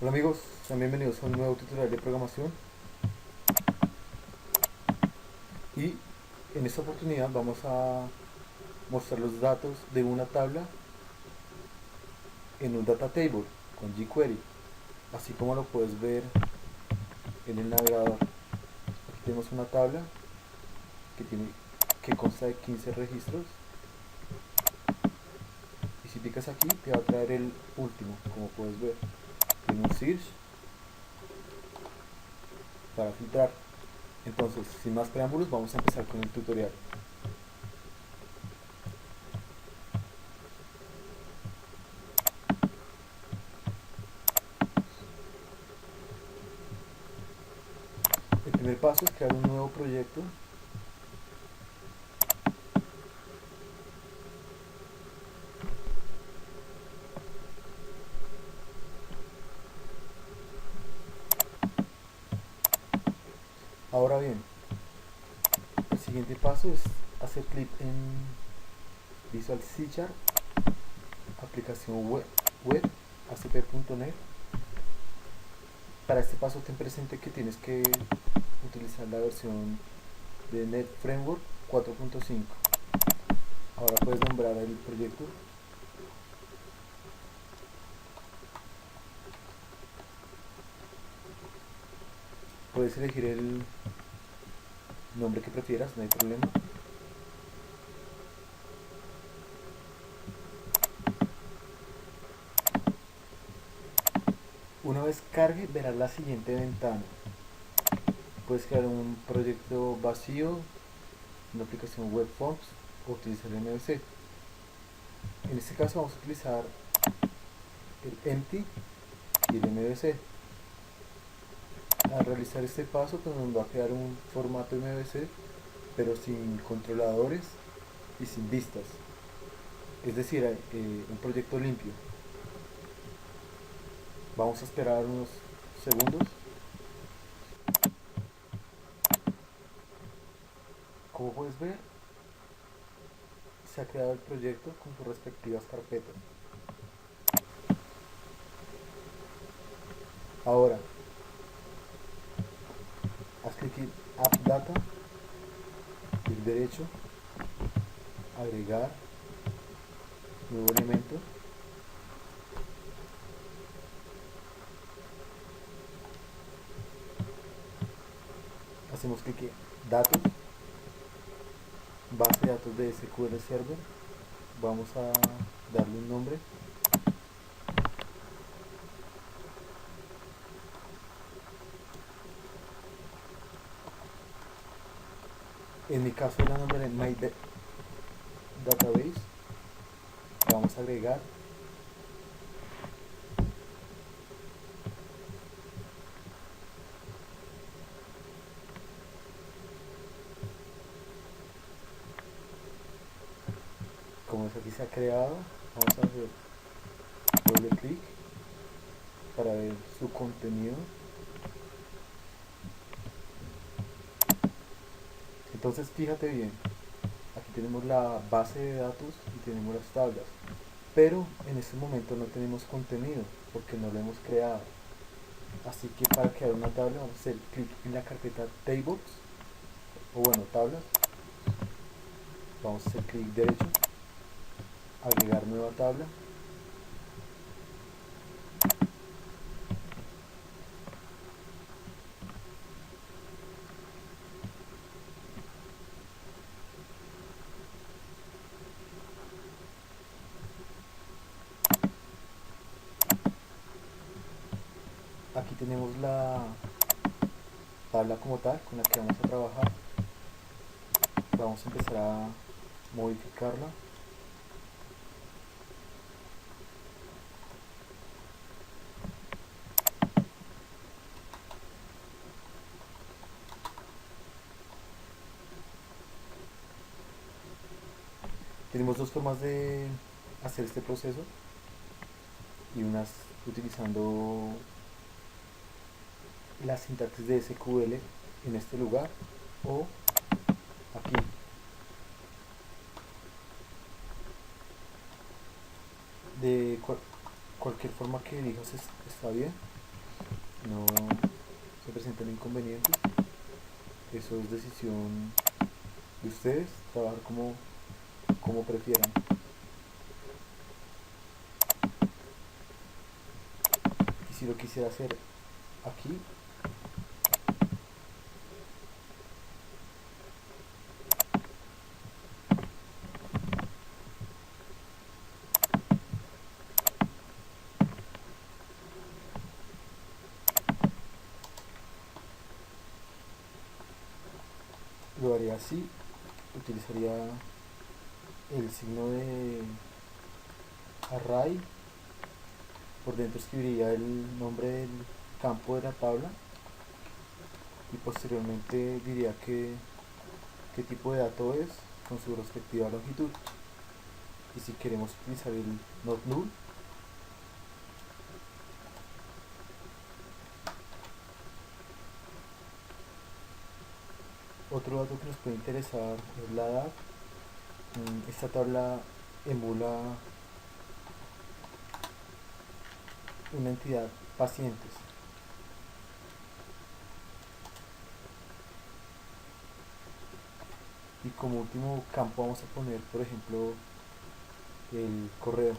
Hola amigos, sean bienvenidos a un nuevo tutorial de programación y en esta oportunidad vamos a mostrar los datos de una tabla en un data table con jQuery, así como lo puedes ver en el navegador. Aquí tenemos una tabla que que consta de 15 registros y si picas aquí te va a traer el último, como puedes ver. Tiene un search para filtrar. Entonces, sin más preámbulos, vamos a empezar con el tutorial. El primer paso es crear un nuevo proyecto. Ahora bien, el siguiente paso es hacer clic en Visual C Sharp, aplicación web ASP.NET. Para este paso ten presente que tienes que utilizar la versión de Net Framework 4.5. Ahora puedes nombrar el proyecto. Puedes elegir el nombre que prefieras, no hay problema. Una vez cargue, verás la siguiente ventana. Puedes crear un proyecto vacío, una aplicación web forms o utilizar el MVC. En este caso vamos a utilizar el empty y el MVC. Al realizar este paso pues nos va a crear un formato MVC pero sin controladores y sin vistas, es decir, un proyecto limpio. Vamos a esperar unos segundos. Como puedes ver, se ha creado el proyecto con sus respectivas carpetas. Ahora haz clic en App Data, clic derecho, agregar nuevo elemento. Hacemos clic en datos, base de datos de SQL Server. Vamos a darle un nombre. En mi caso la nombre My Database. Vamos a agregar. Como es aquí se ha creado, vamos a hacer doble clic para ver su contenido. Entonces fíjate bien, aquí tenemos la base de datos y tenemos las tablas, pero en este momento no tenemos contenido porque no lo hemos creado. Así que para crear una tabla vamos a hacer clic en la carpeta tables, o bueno, tablas. Vamos a hacer clic derecho, agregar nueva tabla. Aquí tenemos la tabla como tal con la que vamos a trabajar. Vamos a empezar a modificarla. Tenemos dos formas de hacer este proceso, y unas utilizando la sintaxis de SQL en este lugar o aquí. De cualquier forma que elijas está bien. no se presentan inconvenientes. Eso es decisión de ustedes, trabajar como prefieran. Y si lo quisiera hacer aquí, lo haría así, utilizaría el signo de array, por dentro escribiría el nombre del campo de la tabla y posteriormente diría qué tipo de dato es con su respectiva longitud. Y si queremos utilizar el not null, otro dato que nos puede interesar es la edad. Esta tabla emula una entidad pacientes. Y como último campo vamos a poner, por ejemplo, el correo.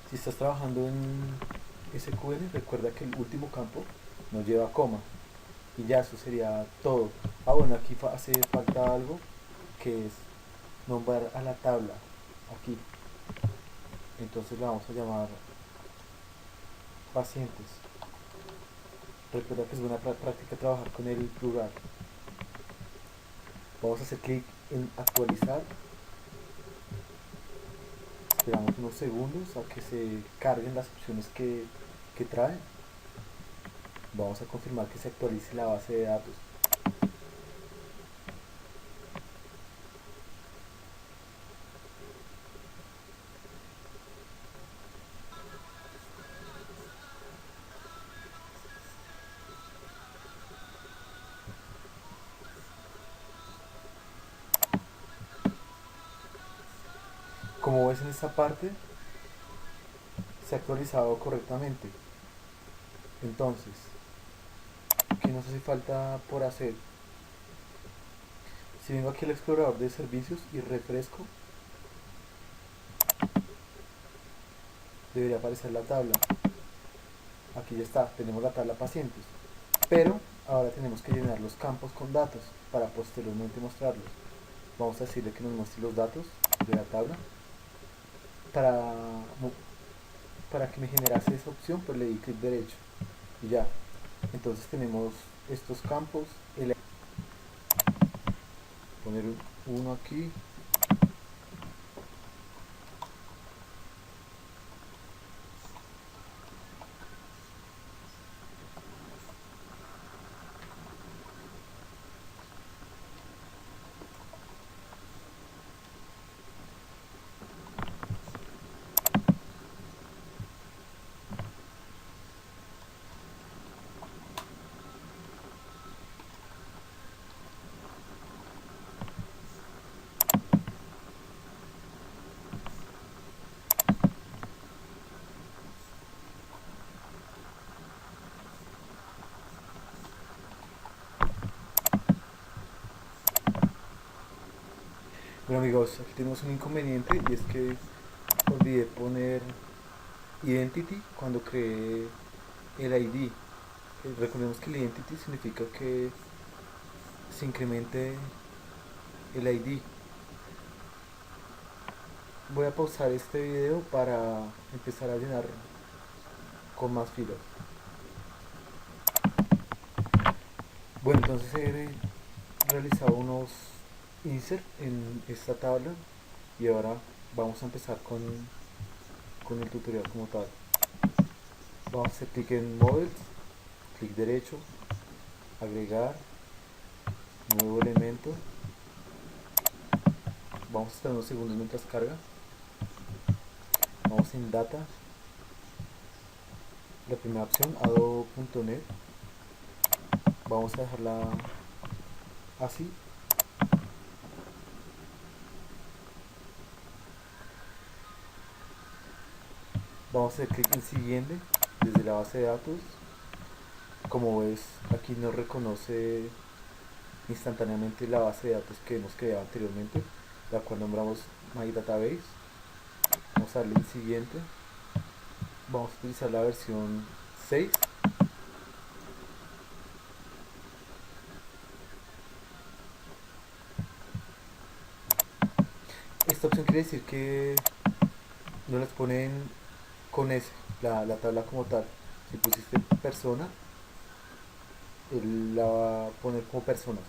Si estás trabajando en SQL, recuerda que el último campo no lleva coma. Y ya eso sería todo. Ah, bueno, aquí hace falta algo que es nombrar a la tabla. Aquí. Entonces la vamos a llamar pacientes. Recuerda que es buena práctica trabajar con el plural. Vamos a hacer clic en actualizar. Esperamos unos segundos a que se carguen las opciones que trae. Vamos a confirmar que se actualice la base de datos. Como ves en esta parte, se ha actualizado correctamente. Entonces, ¿qué nos hace falta por hacer? Si vengo aquí al explorador de servicios y refresco, debería aparecer la tabla. Aquí ya está, tenemos la tabla pacientes. Pero ahora tenemos que llenar los campos con datos para posteriormente mostrarlos. Vamos a decirle que nos muestre los datos de la tabla. Para, para que me generase esa opción, pues le di clic derecho y ya. Entonces tenemos estos campos, poner uno aquí. Bueno amigos, aquí tenemos un inconveniente y es que olvidé poner identity cuando creé el ID. Recordemos que el identity significa que se incremente el ID. Voy a pausar este video para empezar a llenar con más filas. Bueno, entonces he realizado unos insert en esta tabla y ahora vamos a empezar con el tutorial como tal. Vamos a hacer clic en Models, clic derecho, agregar, nuevo elemento. Vamos a esperar unos segundos mientras carga. Vamos en Data, la primera opción, Adobe.net. Vamos a dejarla así. Vamos a hacer clic en siguiente desde la base de datos. Como ves, aquí nos reconoce instantáneamente la base de datos que hemos creado anteriormente, la cual nombramos My Database. Vamos a darle en siguiente. Vamos a utilizar la versión 6. Esta opción quiere decir que no las ponen con S, la tabla como tal. Si pusiste persona, él la va a poner como personas.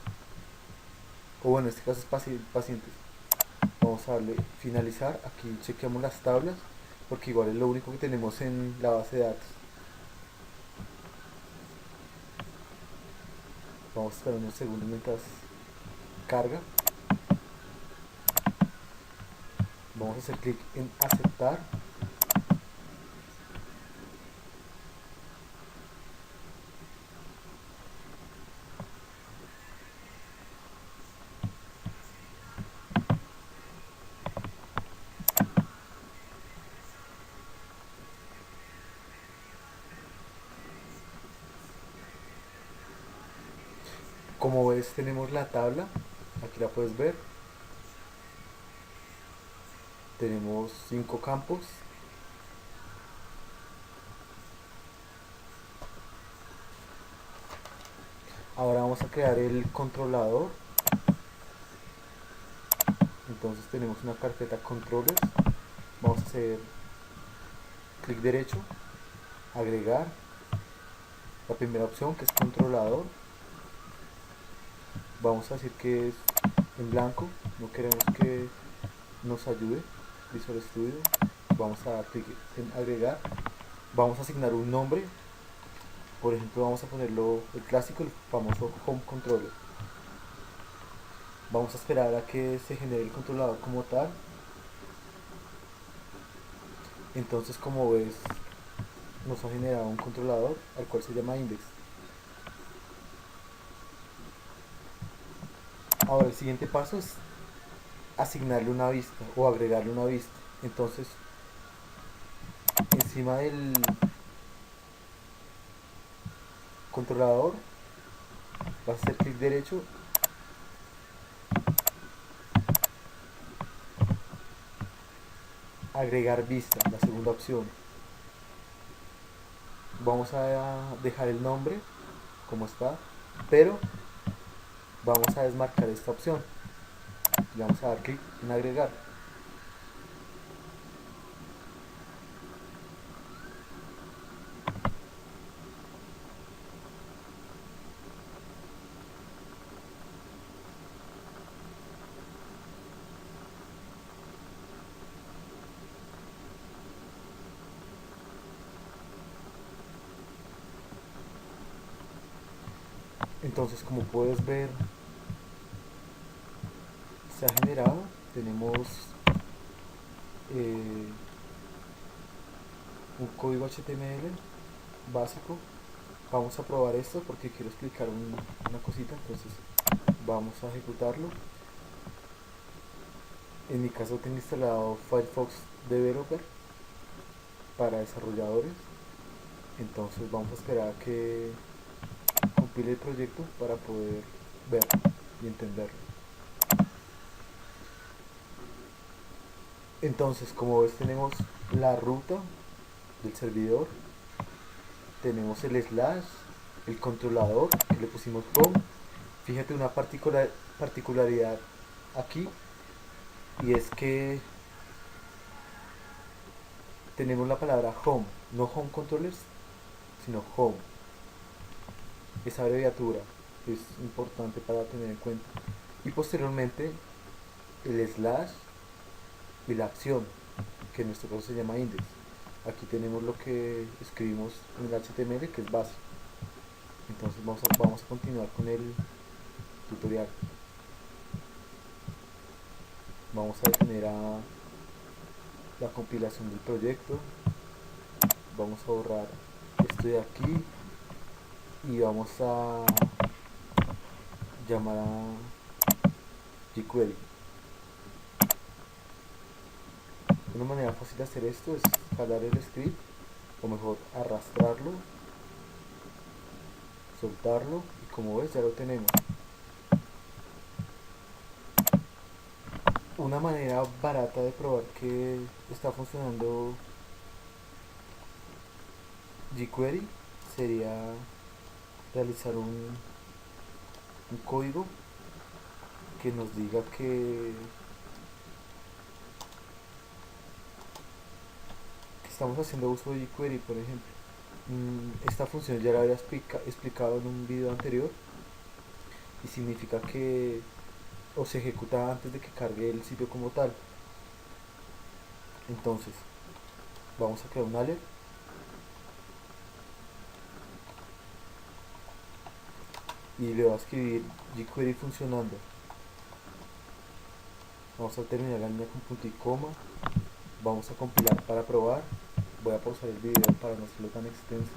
O bueno, en este caso es pacientes. Vamos a darle finalizar. Aquí chequeamos las tablas, porque igual es lo único que tenemos en la base de datos. Vamos a esperar unos segundos mientras carga. Vamos a hacer clic en aceptar. Como ves, tenemos la tabla, aquí la puedes ver. Tenemos 5 campos. Ahora vamos a crear el controlador. Entonces tenemos una carpeta controles. Vamos a hacer clic derecho, agregar la primera opción, que es controlador. Vamos a decir que es en blanco, no queremos que nos ayude Visual Studio. Vamos a dar clic en agregar. Vamos a asignar un nombre. Por ejemplo, vamos a ponerlo el clásico, el famoso Home Controller. Vamos a esperar a que se genere el controlador como tal. Entonces, como ves, nos ha generado un controlador al cual se llama index. Ahora el siguiente paso es asignarle una vista o agregarle una vista. Entonces, encima del controlador vas a hacer clic derecho, agregar vista, la segunda opción. Vamos a dejar el nombre como está, pero vamos a desmarcar esta opción y vamos a dar clic en agregar. Entonces, como puedes ver, se ha generado. Tenemos eh, un código HTML básico. Vamos a probar esto porque quiero explicar una cosita. Entonces vamos a ejecutarlo. En mi caso tengo instalado Firefox Developer para desarrolladores. Entonces vamos a esperar a que compile el proyecto para poder ver y entenderlo. Entonces, como ves, tenemos la ruta del servidor, tenemos el slash, el controlador que le pusimos home. Fíjate una particularidad aquí, y es que tenemos la palabra home, no home controllers, sino home. Esa abreviatura es importante para tener en cuenta. Y posteriormente el slash y la acción, que en nuestro caso se llama index. Aquí tenemos lo que escribimos en el HTML, que es base. Entonces vamos a continuar con el tutorial. Vamos a detener a la compilación del proyecto. Vamos a borrar esto de aquí y vamos a llamar a jQuery. Una manera fácil de hacer esto es jalar el script, o mejor arrastrarlo, soltarlo, y como ves ya lo tenemos. Una manera barata de probar que está funcionando jQuery sería realizar un código que nos diga que estamos haciendo uso de jQuery, por ejemplo. Esta función ya la había explicado en un video anterior, y significa que o se ejecuta antes de que cargue el sitio como tal. Entonces vamos a crear un alert y le voy a escribir jQuery funcionando. Vamos a terminar la línea con punto y coma. Vamos a compilar para probar. Voy a pausar el video para no hacerlo tan extenso.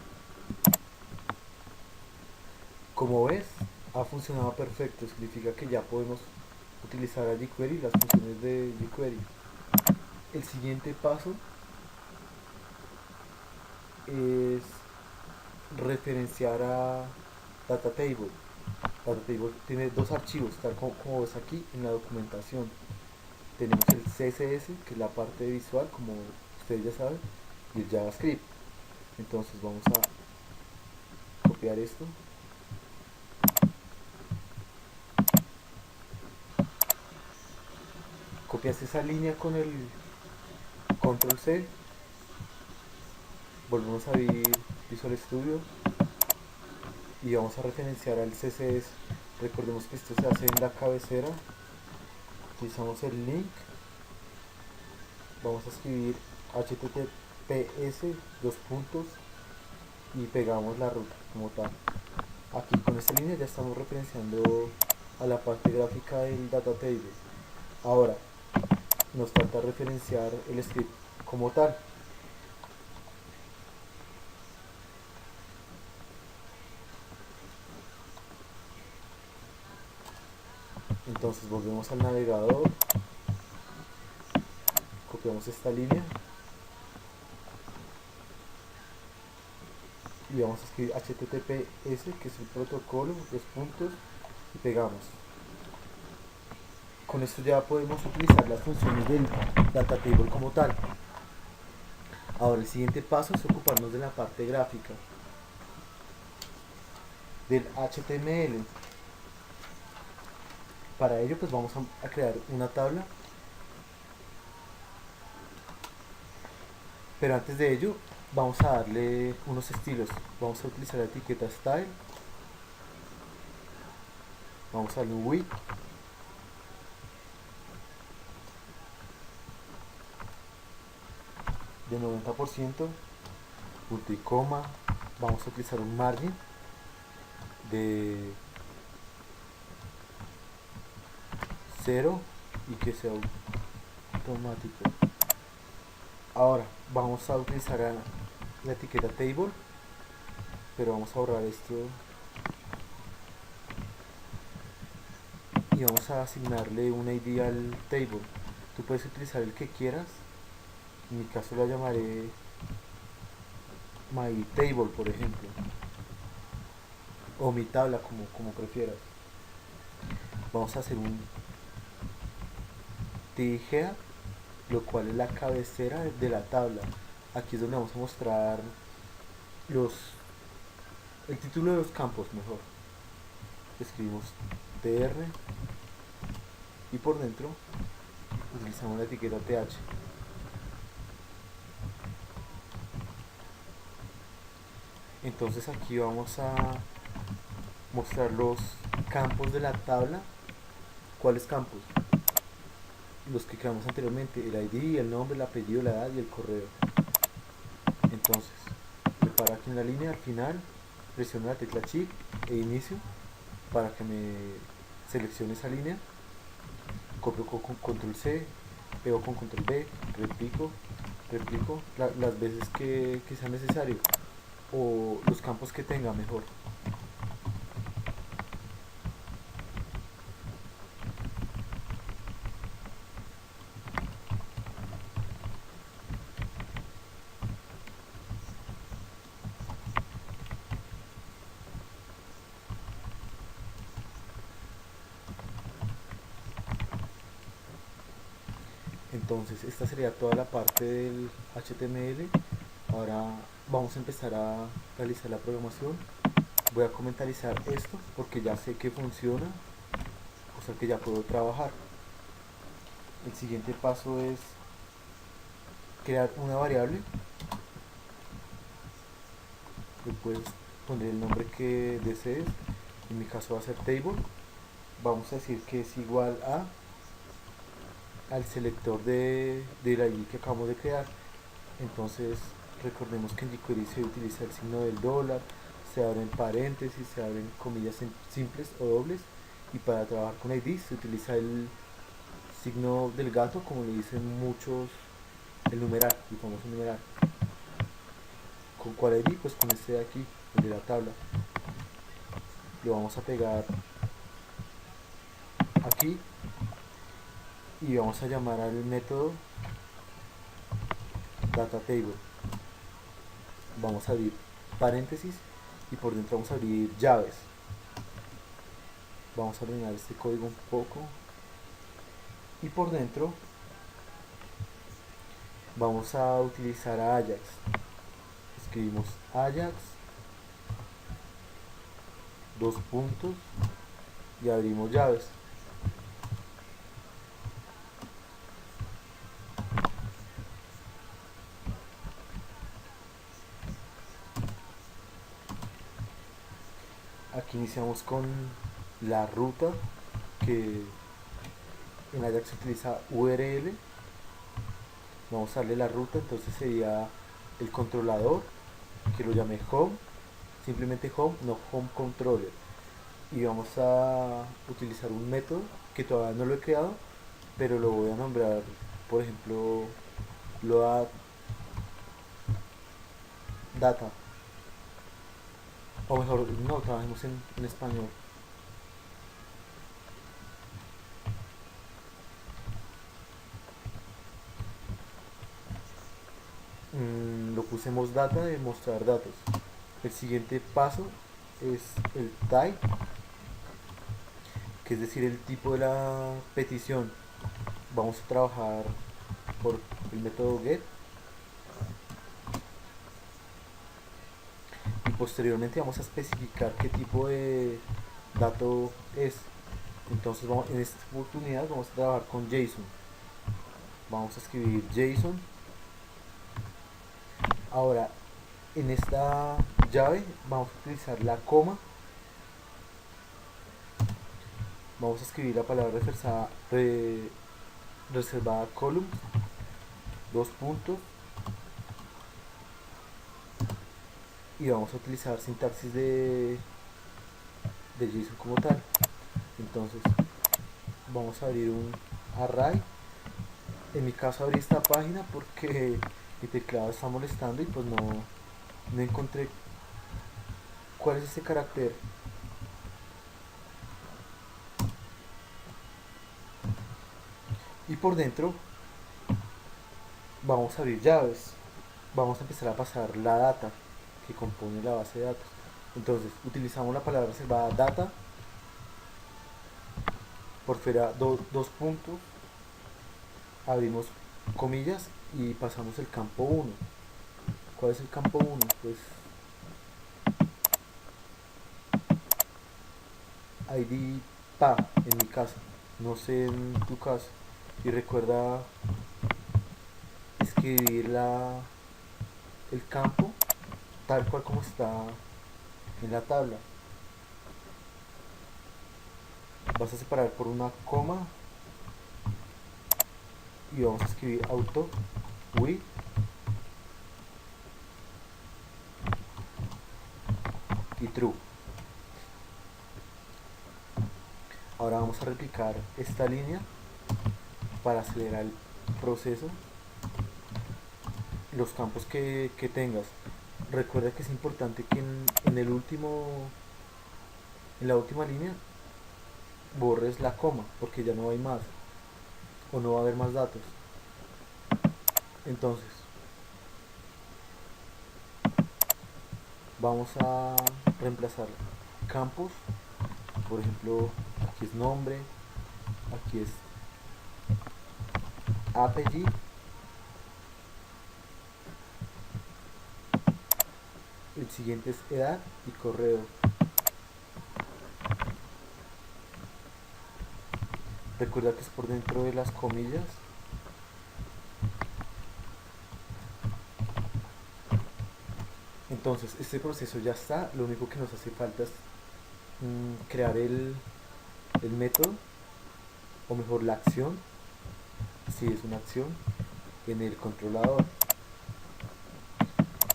Como ves, ha funcionado perfecto. Significa que ya podemos utilizar a jQuery, las funciones de jQuery. El siguiente paso es referenciar a data table. Data table tiene dos archivos, tal como ves aquí en la documentación. Tenemos el CSS, que es la parte visual, como ustedes ya saben, y el JavaScript. Entonces vamos a copiar esto, copias esa línea con el control C, volvemos a abrir Visual Studio y vamos a referenciar al CSS. Recordemos que esto se hace en la cabecera. Utilizamos el link, vamos a escribir https dos puntos y pegamos la ruta como tal. Aquí con esta línea ya estamos referenciando a la parte gráfica del data table. Ahora nos falta referenciar el script como tal. Entonces volvemos al navegador, copiamos esta línea y vamos a escribir https, que es el protocolo, dos puntos, y pegamos. Con esto ya podemos utilizar las funciones del data table como tal. Ahora el siguiente paso es ocuparnos de la parte gráfica del HTML. Para ello pues vamos a crear una tabla, pero antes de ello vamos a darle unos estilos. Vamos a utilizar la etiqueta style, vamos a darle un width, de 90%, punto y coma. Vamos a utilizar un margin de 0 y que sea automático. Ahora vamos a utilizar la etiqueta table, pero vamos a borrar esto y vamos a asignarle un ID al table. Tú puedes utilizar el que quieras, en mi caso la llamaré my table, por ejemplo, o mi tabla, como prefieras. Vamos a hacer un tijera, lo cual es la cabecera de la tabla. Aquí es donde vamos a mostrar el título de los campos. Mejor escribimos tr y por dentro utilizamos la etiqueta th. Entonces aquí vamos a mostrar los campos de la tabla. ¿Cuáles campos? Los que creamos anteriormente: el ID, el nombre, el apellido, la edad y el correo. Entonces me paro aquí en la línea, al final presiono la tecla Shift e inicio para que me seleccione esa línea. Copio con control C, pego con control V, replico las veces que sea necesario, o los campos que tenga mejor. Entonces esta sería toda la parte del HTML. Ahora vamos a empezar a realizar la programación. Voy a comentarizar esto porque ya sé que funciona, o sea que ya puedo trabajar. El siguiente paso es crear una variable. Le puedes poner el nombre que desees. En mi caso va a ser table. Vamos a decir que es igual a al selector de la ID que acabamos de crear. Entonces recordemos que en jQuery se utiliza el signo del dólar, se abren paréntesis, se abren comillas simples o dobles, y para trabajar con ID se utiliza el signo del gato, como le dicen muchos, el numeral, el famoso numeral. ¿Con cuál ID? Pues con este de aquí, el de la tabla. Lo vamos a pegar aquí y vamos a llamar al método dataTable. Vamos a abrir paréntesis y por dentro vamos a abrir llaves. Vamos a ordenar este código un poco y por dentro vamos a utilizar a Ajax. Escribimos Ajax, dos puntos y abrimos llaves. Aquí iniciamos con la ruta, que en Ajax se utiliza URL. Vamos a darle la ruta, entonces sería el controlador, que lo llame home, simplemente home, no home controller. Y vamos a utilizar un método que todavía no lo he creado, pero lo voy a nombrar, por ejemplo, load data, o mejor, no, trabajemos en español. Lo pusimos data de mostrar datos. El siguiente paso es el type, que es decir, el tipo de la petición. Vamos a trabajar por el método get y posteriormente vamos a especificar qué tipo de dato es. Entonces en esta oportunidad vamos a trabajar con JSON. Vamos a escribir JSON. Ahora en esta llave vamos a utilizar la coma. Vamos a escribir la palabra reservada column, dos puntos, y vamos a utilizar sintaxis de JSON como tal. Entonces vamos a abrir un array. En mi caso abrí esta página porque mi teclado está molestando y pues no encontré cuál es ese carácter. Y por dentro vamos a abrir llaves. Vamos a empezar a pasar la data que compone la base de datos. Entonces utilizamos la palabra reservada data, por fuera dos puntos, abrimos comillas y pasamos el campo 1. ¿Cuál es el campo 1? Pues ID PA en mi caso, no sé en tu caso. Y recuerda escribir el campo tal cual como está en la tabla. Vas a separar por una coma y vamos a escribir auto with y true. Ahora vamos a replicar esta línea para acelerar el proceso. Los campos que tengas, recuerda que es importante que en la última línea borres la coma porque ya no hay más o no va a haber más datos. Entonces vamos a reemplazar campos, por ejemplo aquí es nombre, aquí es apellido, el siguiente es edad y correo. Recuerda que es por dentro de las comillas. Entonces este proceso ya está, lo único que nos hace falta es crear el método, o mejor la acción, si es una acción, en el controlador.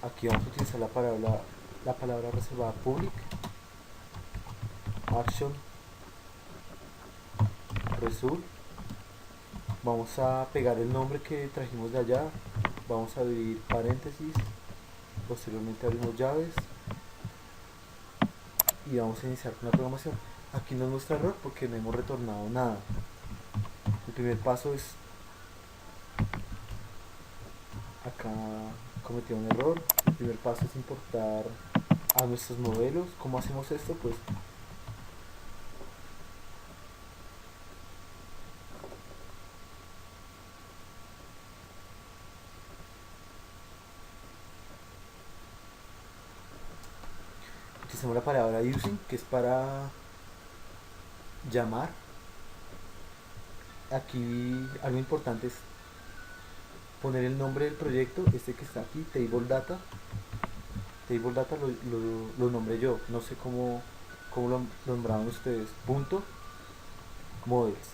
Aquí vamos a utilizar la palabra reservada public, action, result. Vamos a pegar el nombre que trajimos de allá, vamos a abrir paréntesis, posteriormente abrimos llaves y vamos a iniciar con la programación. Aquí no es nuestro error porque no hemos retornado nada. El primer paso es, acá cometí un error. El primer paso es importar a nuestros modelos. ¿Cómo hacemos esto? Pues utilizamos la palabra using, que es para llamar. Aquí algo importante es poner el nombre del proyecto, este que está aquí, Table Data. Table Data lo nombré yo, no sé cómo lo nombraban ustedes. Punto models,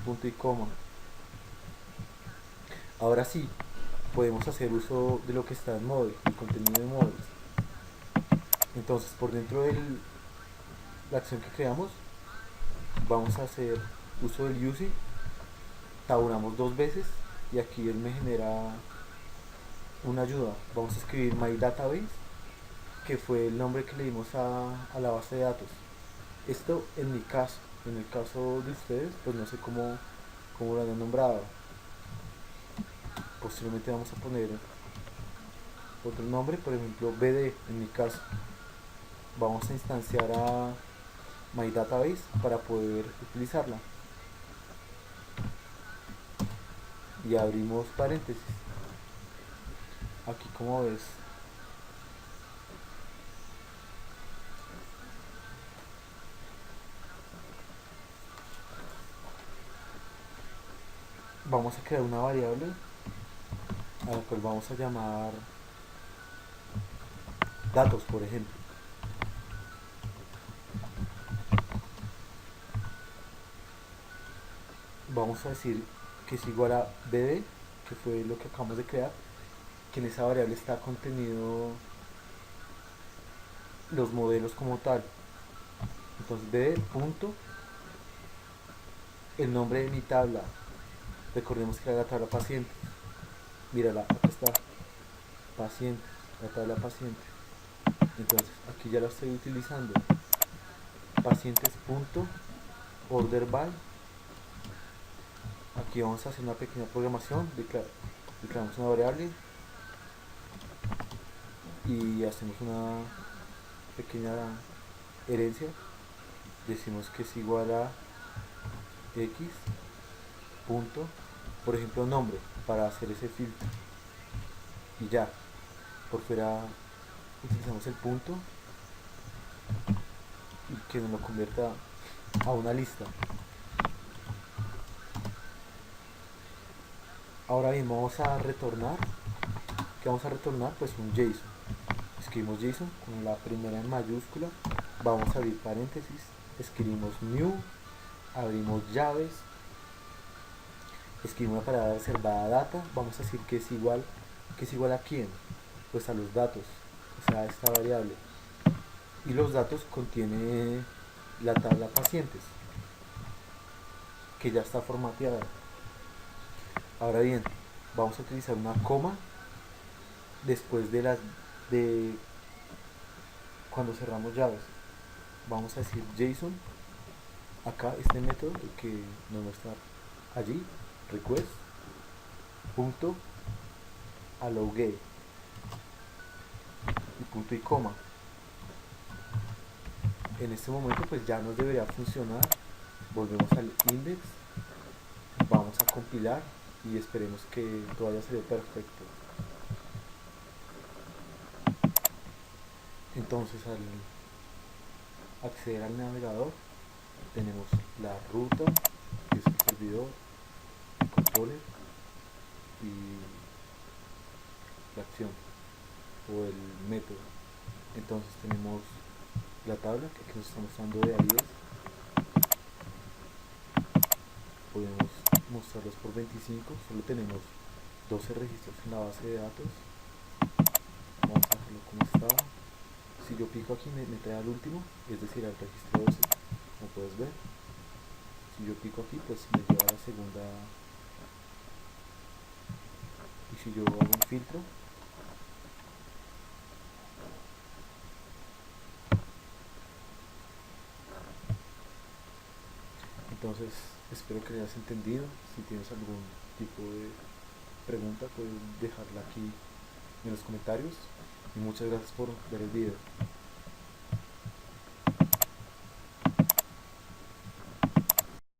punto y coma. Ahora sí, podemos hacer uso de lo que está en model, el contenido de models. Entonces, por dentro de la acción que creamos, vamos a hacer uso del using, tabulamos dos veces y aquí él me genera una ayuda. Vamos a escribir my database, que fue el nombre que le dimos a la base de datos. Esto en mi caso, en el caso de ustedes, pues no sé cómo lo han nombrado. Posteriormente vamos a poner otro nombre, por ejemplo BD en mi caso. Vamos a instanciar a my database para poder utilizarla. Y abrimos paréntesis. Aquí como ves, vamos a crear una variable a la cual vamos a llamar datos, por ejemplo. Vamos a decir que es igual a bb, que fue lo que acabamos de crear, que en esa variable está contenido los modelos como tal. Entonces bb punto el nombre de mi tabla, recordemos que era la tabla paciente, mírala, acá está, paciente, la tabla paciente. Entonces aquí ya la estoy utilizando, pacientes punto order by. Aquí vamos a hacer una pequeña programación, declaramos una variable y hacemos una pequeña herencia. Decimos que es igual a x punto, por ejemplo, nombre, para hacer ese filtro. Y ya, por fuera utilizamos el punto y que nos lo convierta a una lista. Ahora bien, vamos a retornar. ¿Qué vamos a retornar? Pues un JSON. Escribimos JSON con la primera en mayúscula. Vamos a abrir paréntesis. Escribimos new. Abrimos llaves. Escribimos la palabra reservada data. Vamos a decir que es igual a quién. Pues a los datos. O sea, a esta variable. Y los datos contiene la tabla pacientes, que ya está formateada. Ahora bien, vamos a utilizar una coma después de cuando cerramos llaves. Vamos a decir JSON, acá este método que nos muestra allí, request punto allow get y punto y coma. En este momento pues ya nos debería funcionar. Volvemos al index, vamos compilar y esperemos que todo haya salido perfecto. Entonces, al acceder al navegador tenemos la ruta, que es el servidor, el controller y la acción o el método. Entonces tenemos la tabla que aquí nos está mostrando de A10. Podemos mostrarlos por 25. Solo tenemos 12 registros en la base de datos. Vamos a dejarlo como estaba. Si yo pico aquí me trae al último, es decir al registro 12, como puedes ver. Si yo pico aquí pues me lleva a la segunda. Y si yo hago un filtro, entonces espero que hayas entendido. Si tienes algún tipo de pregunta puedes dejarla aquí en los comentarios y muchas gracias por ver el video.